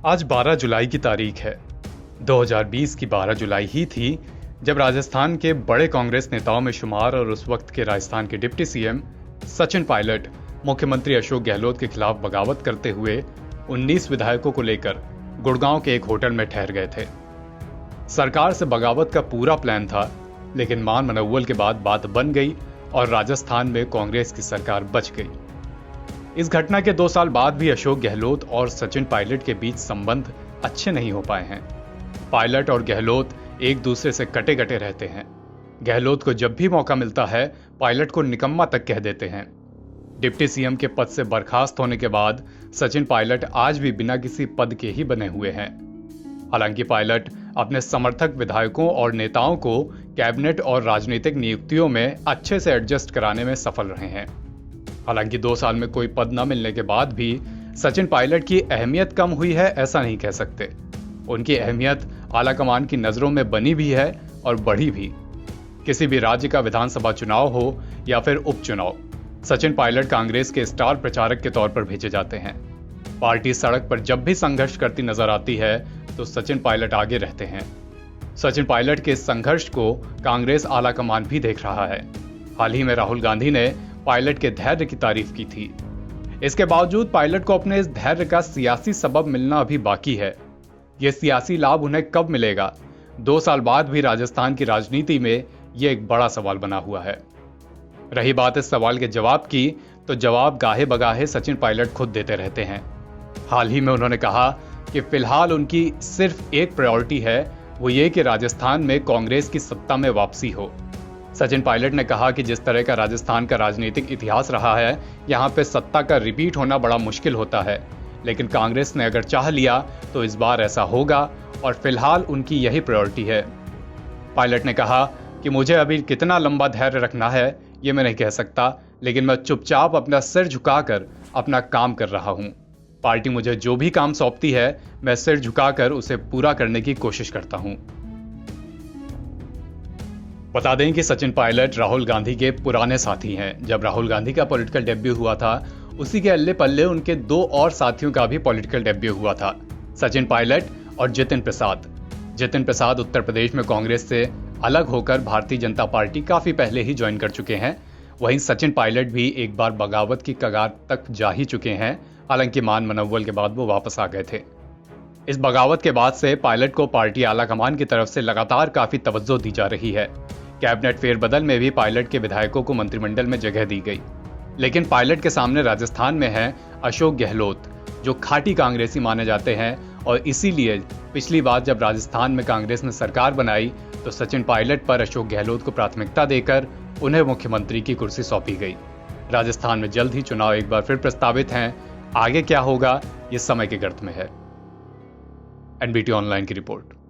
आज 12 जुलाई की तारीख है। 2020 की 12 जुलाई ही थी जब राजस्थान के बड़े कांग्रेस नेताओं में शुमार और उस वक्त के राजस्थान के डिप्टी सीएम सचिन पायलट मुख्यमंत्री अशोक गहलोत के खिलाफ बगावत करते हुए 19 विधायकों को लेकर गुड़गांव के एक होटल में ठहर गए थे। सरकार से बगावत का पूरा प्लान था, लेकिन मान मनौवल के बाद बात बन गई और राजस्थान में कांग्रेस की सरकार बच गई। इस घटना के 2 साल बाद भी अशोक गहलोत और सचिन पायलट के बीच संबंध अच्छे नहीं हो पाए हैं। पायलट और गहलोत एक दूसरे से कटे कटे रहते हैं। गहलोत को जब भी मौका मिलता है पायलट को निकम्मा तक कह देते हैं। डिप्टी सीएम के पद से बर्खास्त होने के बाद सचिन पायलट आज भी बिना किसी पद के ही बने हुए हैं। हालांकि पायलट अपने समर्थक विधायकों और नेताओं को कैबिनेट और राजनीतिक नियुक्तियों में अच्छे से एडजस्ट कराने में सफल रहे हैं। हालांकि 2 साल में कोई पद न मिलने के बाद भी सचिन पायलट की अहमियत कम हुई है ऐसा नहीं कह सकते। उनकी अहमियत आलाकमान की नजरों में बनी भी है और बढ़ी भी। किसी भी राज्य का विधानसभा चुनाव हो या फिर उपचुनाव, सचिन पायलट कांग्रेस के स्टार प्रचारक के तौर पर भेजे जाते हैं। पार्टी सड़क पर जब भी संघर्ष करती नजर आती है तो सचिन पायलट आगे रहते हैं। सचिन पायलट के इस संघर्ष को कांग्रेस आलाकमान भी देख रहा है। हाल ही में राहुल गांधी ने पायलट के धैर्य की तारीफ की थी। इसके बावजूद पायलट को अपने इस धैर्य का सियासी सबब मिलना अभी बाकी है। यह सियासी लाभ उन्हें कब मिलेगा? 2 साल बाद भी राजस्थान की राजनीति में यह एक बड़ा सवाल बना हुआ है। रही बात इस सवाल के जवाब की, तो जवाब गाहे बगाहे सचिन पायलट खुद देते रहते हैं। हाल ही में उन्होंने कहा कि फिलहाल उनकी सिर्फ एक प्रायोरिटी है, वो ये कि राजस्थान में कांग्रेस की सत्ता में वापसी हो। सचिन पायलट ने कहा कि जिस तरह का राजस्थान का राजनीतिक इतिहास रहा है, यहाँ पे सत्ता का रिपीट होना बड़ा मुश्किल होता है, लेकिन कांग्रेस ने अगर चाह लिया तो इस बार ऐसा होगा और फिलहाल उनकी यही प्रायोरिटी है। पायलट ने कहा कि मुझे अभी कितना लंबा धैर्य रखना है ये मैं नहीं कह सकता, लेकिन मैं चुपचाप अपना सिर झुकाकर अपना काम कर रहा हूँ। पार्टी मुझे जो भी काम सौंपती है मैं सिर झुकाकर उसे पूरा करने की कोशिश करता हूँ। बता दें कि सचिन पायलट राहुल गांधी के पुराने साथी हैं। जब राहुल गांधी का पॉलिटिकल डेब्यू हुआ था, उसी के अल्ले पल्ले उनके 2 और साथियों का भी पॉलिटिकल डेब्यू हुआ था, सचिन पायलट और जितिन प्रसाद। जितिन प्रसाद उत्तर प्रदेश में कांग्रेस से अलग होकर भारतीय जनता पार्टी काफी पहले ही ज्वाइन कर चुके हैं। वहीं सचिन पायलट भी एक बार बगावत की कगार तक जा ही चुके हैं। हालांकि मान मनौवल के बाद वो वापस आ गए थे। इस बगावत के बाद से पायलट को पार्टी आलाकमान की तरफ से लगातार काफी तवज्जो दी जा रही है। कैबिनेट फेरबदल में भी पायलट के विधायकों को मंत्रिमंडल में जगह दी गई, लेकिन पायलट के सामने राजस्थान में है अशोक गहलोत, जो खाटी कांग्रेसी माने जाते हैं। और इसीलिए पिछली बार जब राजस्थान में कांग्रेस ने सरकार बनाई तो सचिन पायलट पर अशोक गहलोत को प्राथमिकता देकर उन्हें मुख्यमंत्री की कुर्सी सौंपी गई। राजस्थान में जल्द ही चुनाव एक बार फिर प्रस्तावित हैं। आगे क्या होगा ये समय के गर्त में है। एनबीटी ऑनलाइन की रिपोर्ट।